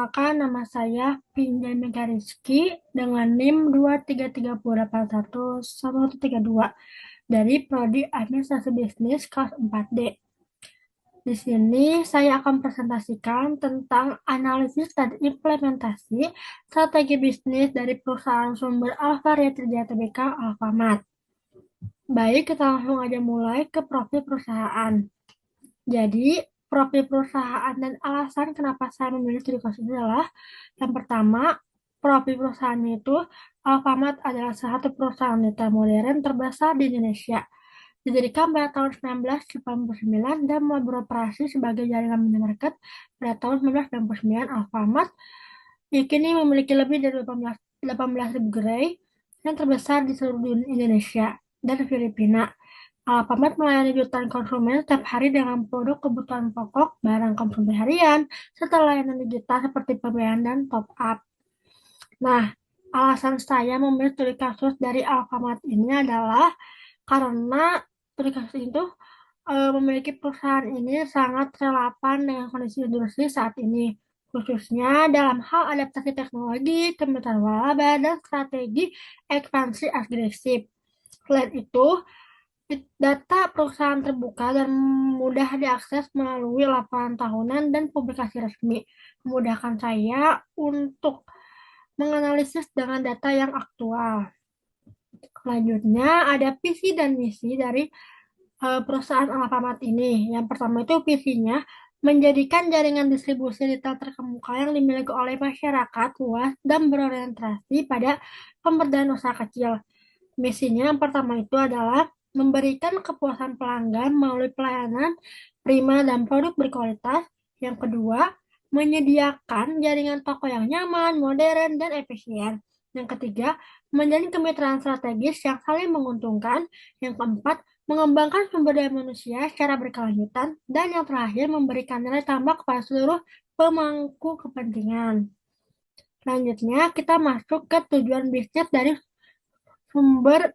Perkenalkan, nama saya Pinjai Mega Rizky dengan NIM 233081132 dari Prodi Administrasi Bisnis kelas 4D. Di sini saya akan presentasikan tentang analisis dan implementasi strategi bisnis dari perusahaan sumber Alvaria Trijaya Tbk Alfamart. Baik, kita langsung aja mulai ke profil perusahaan. Jadi, profil perusahaan dan alasan kenapa saya memilih studi kasus adalah yang pertama, profil perusahaannya itu Alfamart adalah salah satu perusahaan retail modern terbesar di Indonesia. Didirikan pada tahun 1989 dan mulai beroperasi sebagai jaringan minimarket pada tahun 1999. Alfamart kini memiliki lebih dari 18.000 gerai yang terbesar di seluruh Indonesia dan Filipina. Alfamart melayani jutaan konsumen setiap hari dengan produk kebutuhan pokok, barang konsumsi harian, serta layanan digital seperti pembayaran dan top up. Nah, alasan saya memilih studi kasus dari Alfamart ini adalah karena studi kasus itu memiliki perusahaan ini sangat relevan dengan kondisi industri saat ini, khususnya dalam hal adaptasi teknologi, kemitraan waralaba, dan strategi ekspansi agresif. Selain itu, data perusahaan terbuka dan mudah diakses melalui laporan tahunan dan publikasi resmi, memudahkan saya untuk menganalisis dengan data yang aktual. Selanjutnya, ada visi dan misi dari perusahaan Alfamart ini. Yang pertama itu visinya menjadikan jaringan distribusi retail terkemuka yang dimiliki oleh masyarakat luas dan berorientasi pada pemberdayaan usaha kecil. Misinya yang pertama itu adalah memberikan kepuasan pelanggan melalui pelayanan prima dan produk berkualitas. Yang kedua, menyediakan jaringan toko yang nyaman, modern, dan efisien. Yang ketiga, menjalin kemitraan strategis yang saling menguntungkan. Yang keempat, mengembangkan sumber daya manusia secara berkelanjutan. Dan yang terakhir, memberikan nilai tambah kepada seluruh pemangku kepentingan. Selanjutnya, kita masuk ke tujuan bisnis dari sumber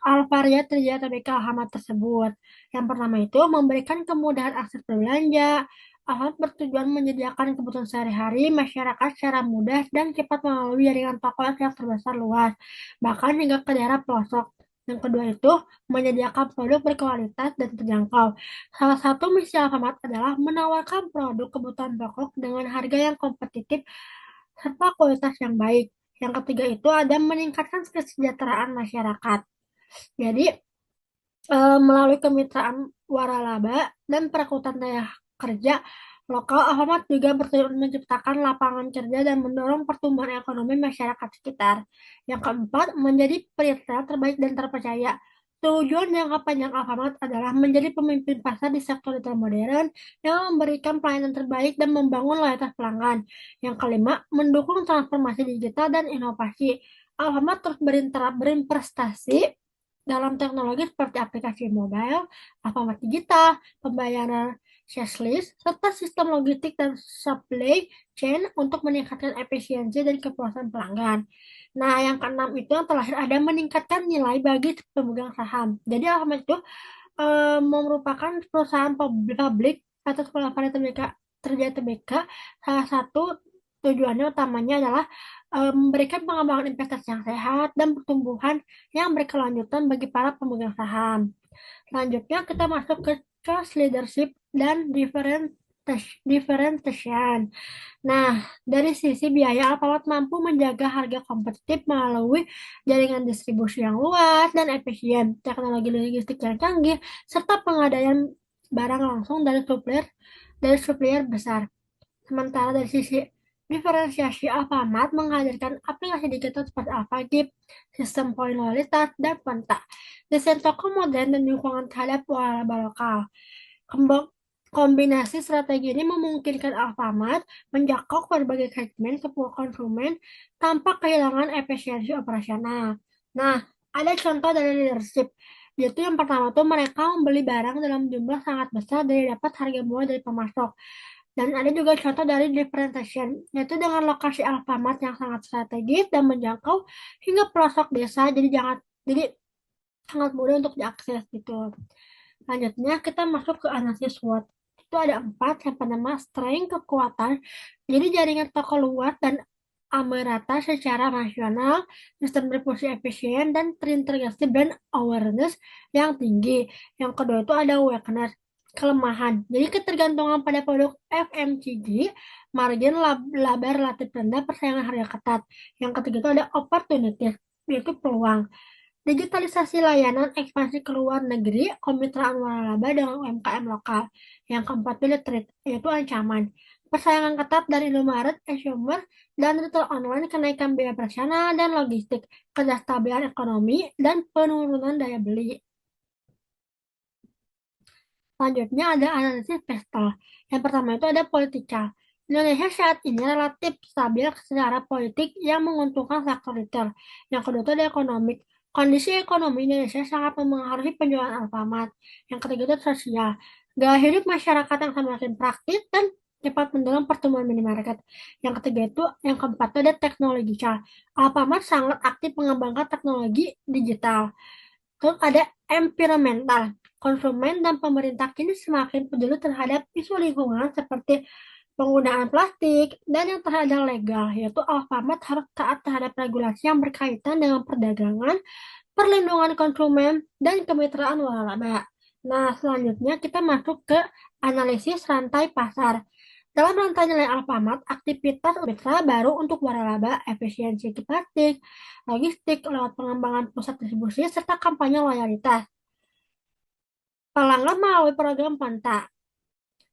Alvaria Trijaya Tbk Alfamart tersebut. Yang pertama itu memberikan kemudahan akses berbelanja. Alfamart bertujuan menyediakan kebutuhan sehari-hari masyarakat secara mudah dan cepat melalui jaringan toko yang terbesar luas, bahkan hingga ke daerah pelosok. Yang kedua itu menyediakan produk berkualitas dan terjangkau. Salah satu misi Alfamart adalah menawarkan produk kebutuhan pokok dengan harga yang kompetitif serta kualitas yang baik. Yang ketiga itu ada meningkatkan kesejahteraan masyarakat. Jadi, melalui kemitraan waralaba dan perekrutan tenaga kerja lokal, Alfamart juga bertujuan menciptakan lapangan kerja dan mendorong pertumbuhan ekonomi masyarakat sekitar. Yang keempat, menjadi retail terbaik dan terpercaya. Tujuan jangka panjang Alfamart adalah menjadi pemimpin pasar di sektor retail modern yang memberikan pelayanan terbaik dan membangun loyalitas pelanggan. Yang kelima, mendukung transformasi digital dan inovasi. Alfamart terus berinvestasi dalam teknologi seperti aplikasi mobile, Alfamart Digital, pembayaran cashless, serta sistem logistik dan supply chain untuk meningkatkan efisiensi dan kepuasan pelanggan. Nah, yang keenam itu yang terakhir ada meningkatkan nilai bagi pemegang saham. Jadi Alfamart itu merupakan perusahaan publik atau sekolah Trijaya Tbk. Salah satu tujuannya utamanya adalah memberikan pengembangan investasi yang sehat dan pertumbuhan yang berkelanjutan bagi para pemegang saham. Selanjutnya kita masuk ke trust leadership dan differentiation. Nah, dari sisi biaya, Alfamart mampu menjaga harga kompetitif melalui jaringan distribusi yang luas dan efisien, teknologi logistik yang canggih, serta pengadaan barang langsung dari supplier besar. Sementara dari sisi diferensiasi, Alfamart menghadirkan aplikasi digital seperti Alfagip, sistem poin loyalitas, dan Kontak. Desain toko modern dan dukungan terhadap waralaba lokal. Kombinasi strategi ini memungkinkan Alfamart menjangkau berbagai segmen konsumen tanpa kehilangan efisiensi operasional. Nah, ada contoh dari leadership. Yaitu yang pertama tuh mereka membeli barang dalam jumlah sangat besar dari dapat harga murah dari pemasok. Dan ada juga contoh dari differentiation, yaitu dengan lokasi Alfamart yang sangat strategis dan menjangkau hingga pelosok desa, jadi sangat mudah untuk diakses gitu. Selanjutnya kita masuk ke analisis SWOT. itu ada 4 yang pertama strength kekuatan. Jadi jaringan toko luar dan merata secara nasional, sistem distribusi efisien dan terintegrasi brand awareness yang tinggi. Yang kedua itu ada weakness, kelemahan. Jadi ketergantungan pada produk FMCG, margin laba relatif rendah, persaingan harga ketat. Yang ketiga itu ada opportunity, yaitu peluang. Digitalisasi layanan, ekspansi ke luar negeri, kemitraan waralaba dengan UMKM lokal. Yang keempat itu threat, yaitu ancaman. Persaingan ketat dari Indomaret, e-commerce, dan retail online, kenaikan biaya operasional dan logistik, ketidakstabilan ekonomi, dan penurunan daya beli. Selanjutnya ada analisis pesta. Yang pertama itu ada politika. Indonesia saat ini relatif stabil secara politik yang menguntungkan sektor retail. Yang kedua itu ada ekonomi. Kondisi ekonomi Indonesia sangat mempengaruhi penjualan Alfamart. Yang ketiga itu sosial. Gaya hidup masyarakat yang semakin praktis dan cepat mendorong pertumbuhan minimarket. Yang ketiga itu, yang keempat itu ada teknologi. Alfamart sangat aktif mengembangkan teknologi digital. Terus ada environmental. Konsumen dan pemerintah kini semakin peduli terhadap isu lingkungan seperti penggunaan plastik dan yang terhadap legal, yaitu Alfamart harus taat terhadap regulasi yang berkaitan dengan perdagangan, perlindungan konsumen, dan kemitraan waralaba. Nah, selanjutnya kita masuk ke analisis rantai pasar. Dalam rantai nilai Alfamart, aktivitas mitra baru untuk waralaba, efisiensi plastik, logistik lewat pengembangan pusat distribusi, serta kampanye loyalitas. Pelanggan melalui program kontak.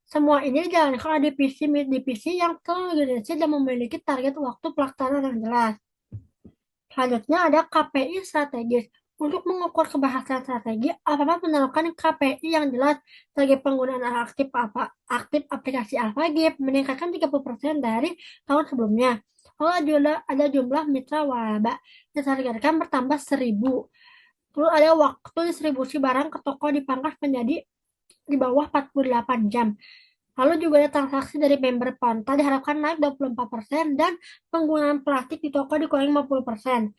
Semua ini dijalankan oleh divisi yang terorganisasi dan memiliki target waktu pelaksanaan yang jelas. Selanjutnya ada KPI strategis. Untuk mengukur keberhasilan strategi, Alfamart menerapkan KPI yang jelas sebagai penggunaan aktif aplikasi AlphaGip meningkatkan 30% dari tahun sebelumnya. Lalu ada jumlah mitra waralaba ditargetkan bertambah 1.000. Terus ada waktu distribusi barang ke toko dipangkas menjadi di bawah 48 jam. Lalu juga ada transaksi dari member Ponta diharapkan naik 24% dan penggunaan plastik di toko dikurangi 50%.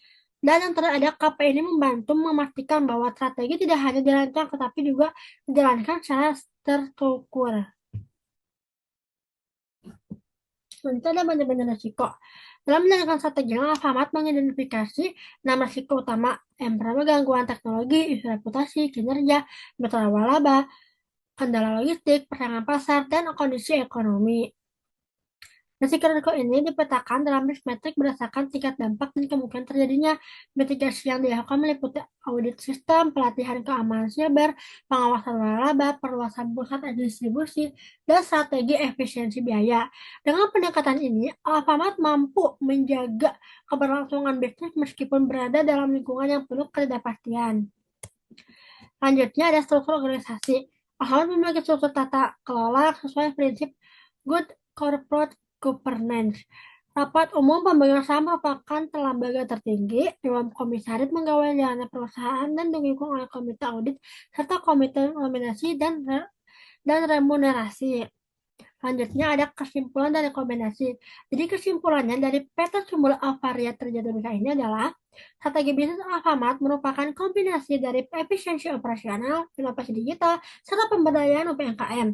Dan yang terakhir ada KP ini membantu memastikan bahwa strategi tidak hanya dirancang tetapi juga dijalankan secara terstruktur. Tentu ada banyak-banyak risiko. Dalam menjalankan strategi, Alfamart mengidentifikasi 6 risiko utama. Yang pertama, gangguan teknologi, isu reputasi, kinerja, metode laba, kendala logistik, persaingan pasar, dan kondisi ekonomi. Risiko-risiko ini dipetakan dalam risk matrix berdasarkan tingkat dampak dan kemungkinan terjadinya. Mitigasi yang dilakukan meliputi audit sistem, pelatihan keamanan siber, pengawasan laba, perluasan pusat distribusi, dan strategi efisiensi biaya. Dengan pendekatan ini, Alfamart mampu menjaga keberlangsungan bisnis meskipun berada dalam lingkungan yang penuh ketidakpastian. Selanjutnya ada struktur organisasi. Alfamart memiliki struktur tata kelola sesuai prinsip good corporate governance. Rapat umum pemegang saham merupakan lembaga tertinggi. Dewan komisaris mengawal jalannya perusahaan dan didukung oleh komite audit serta komite nominasi dan remunerasi. Selanjutnya ada kesimpulan dan rekomendasi. Jadi kesimpulannya dari peta sumber Alvaria terjadi ini adalah strategi bisnis Alfamart merupakan kombinasi dari efisiensi operasional, inovasi digital, serta pemberdayaan UMKM.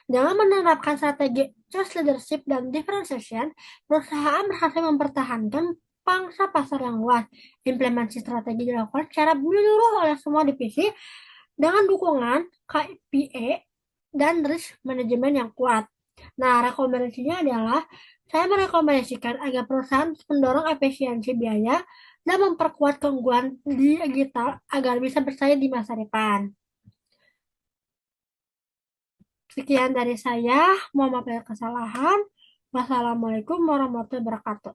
Dengan menerapkan strategi trust leadership dan differentiation, perusahaan berhasil mempertahankan pangsa pasar yang luas. Implementasi strategi dilakukan secara menyeluruh oleh semua divisi dengan dukungan KPI dan risk manajemen yang kuat. Nah, rekomendasinya adalah saya merekomendasikan agar perusahaan mendorong efisiensi biaya dan memperkuat keunggulan digital agar bisa bersaing di masa depan. Sekian dari saya, mohon maaf atas kesalahan. Wassalamualaikum warahmatullahi wabarakatuh.